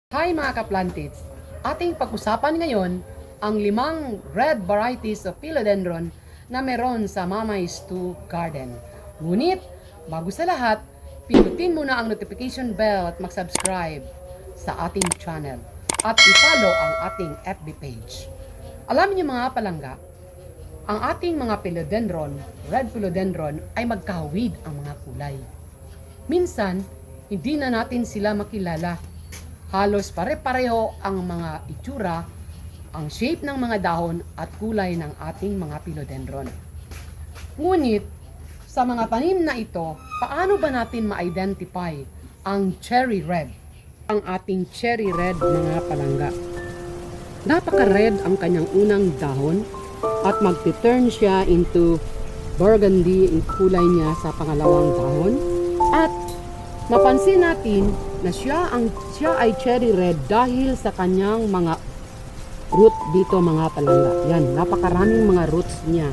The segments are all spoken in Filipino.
Hi mga ka-plantits! Ating pag-usapan ngayon ang 5 red varieties of philodendron na meron sa Mamay Stu Garden. Ngunit, bago sa lahat, pindutin muna ang notification bell at mag-subscribe sa ating channel at i-follow ang ating FB page. Alam niyo mga palangga, ang ating mga philodendron, red philodendron ay magkahawig ang mga kulay. Minsan, hindi na natin sila makilala. Halos pare-pareho ang mga itsura, ang shape ng mga dahon at kulay ng ating mga philodendron. Ngunit, sa mga tanim na ito, paano ba natin ma-identify ang cherry red? Ang ating cherry red mga palangga. Napaka-red ang kanyang unang dahon at magti-turn siya into burgundy ang kulay niya sa pangalawang dahon. At mapansin natin na siya ay cherry red dahil sa kanyang mga root dito mga palangga. Yan, napakaraming mga roots niya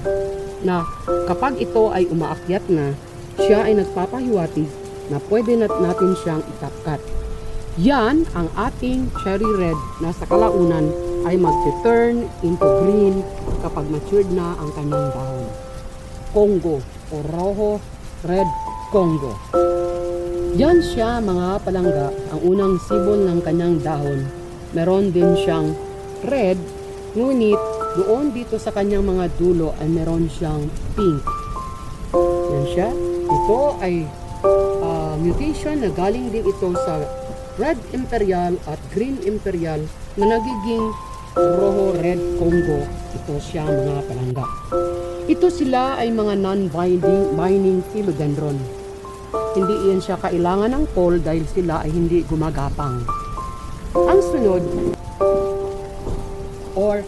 na kapag ito ay umaakyat na, siya ay nagpapahiwatig na pwede natin siyang itapkat. Yan ang ating cherry red na sa kalaunan ay mag-turn into green kapag matured na ang kanyang dahon. Congo o rojo red Congo. Yan siya mga palangga, ang unang sibol ng kanyang dahon. Meron din siyang red, ngunit doon dito sa kanyang mga dulo ay meron siyang pink. Yan siya. Ito ay mutation na galing din ito sa red imperial at green imperial na nagiging rojo red Congo. Ito siya mga palangga. Ito sila ay mga non-binding philodendron. Hindi iyan siya kailangan ng pole dahil sila ay hindi gumagapang. Ang sunod, or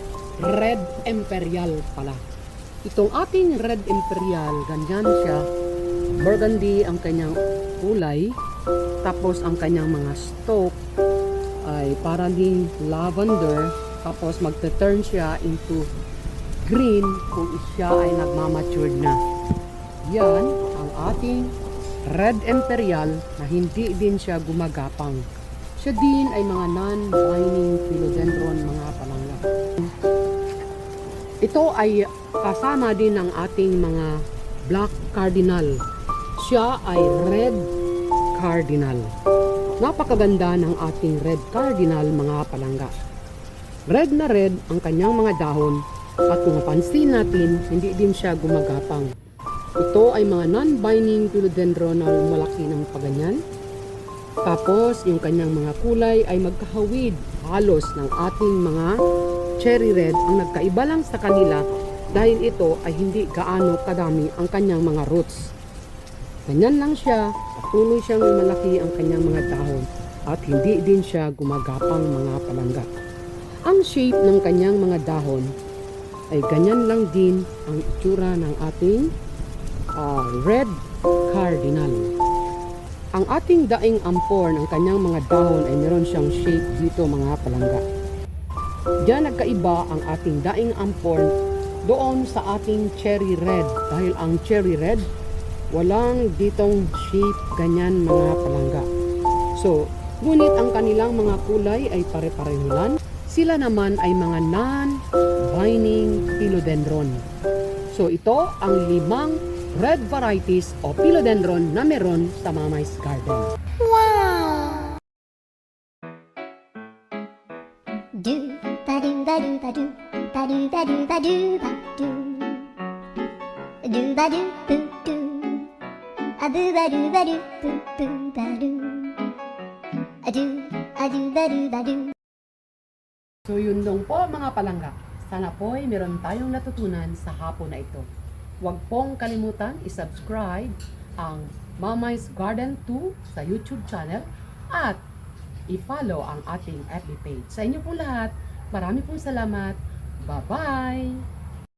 red imperial pala. Itong ating red imperial, ganyan siya. Burgundy ang kanyang kulay. Tapos ang kanyang mga stalk ay parang din lavender. Tapos magte-turn siya into green kung siya ay nagmamature na. Yan ang ating red imperial na hindi din siya gumagapang. Siya din ay mga non-binding philodendron mga palangga. Ito ay kasama din ng ating mga black cardinal. Siya ay red cardinal. Napakaganda ng ating red cardinal mga palangga. Red na red ang kanyang mga dahon at kung mapansin natin, hindi din siya gumagapang. Ito ay mga non-binding philodendron na malaki ng paganyan. Tapos, yung kanyang mga kulay ay magkahawid halos ng ating mga cherry red. Ang nagkaiba lang sa kanila dahil ito ay hindi gaano kadami ang kanyang mga roots. Ganyan lang siya, patuloy siyang malaki ang kanyang mga dahon at hindi din siya gumagapang mga palangga. Ang shape ng kanyang mga dahon ay ganyan lang din ang itsura ng ating red cardinal. Ang ating daing ampor ng kanyang mga dahon ay meron siyang shape dito mga palangga. Diyan nagkaiba ang ating daing ampor doon sa ating cherry red dahil ang cherry red walang ditong shape ganyan mga palangga. So, ngunit ang kanilang mga kulay ay pare-pareho lang. Sila naman ay mga non-binding philodendron. So, ito ang 5 red varieties o philodendron na meron sa Mamay's Garden. Wow! Do ba do ba do ba do ba do ba do ba do ba do do ba do boo do a boo ba do ba do boo boo ba do a do ba do ba do. So yun lang po mga palangga. Sana po ay meron tayong natutunan sa hapon na ito. Huwag pong kalimutan i-subscribe ang Mamay's Garden 2 sa YouTube channel at i-follow ang ating FB page. Sa inyo po lahat, marami pong salamat. Bye-bye!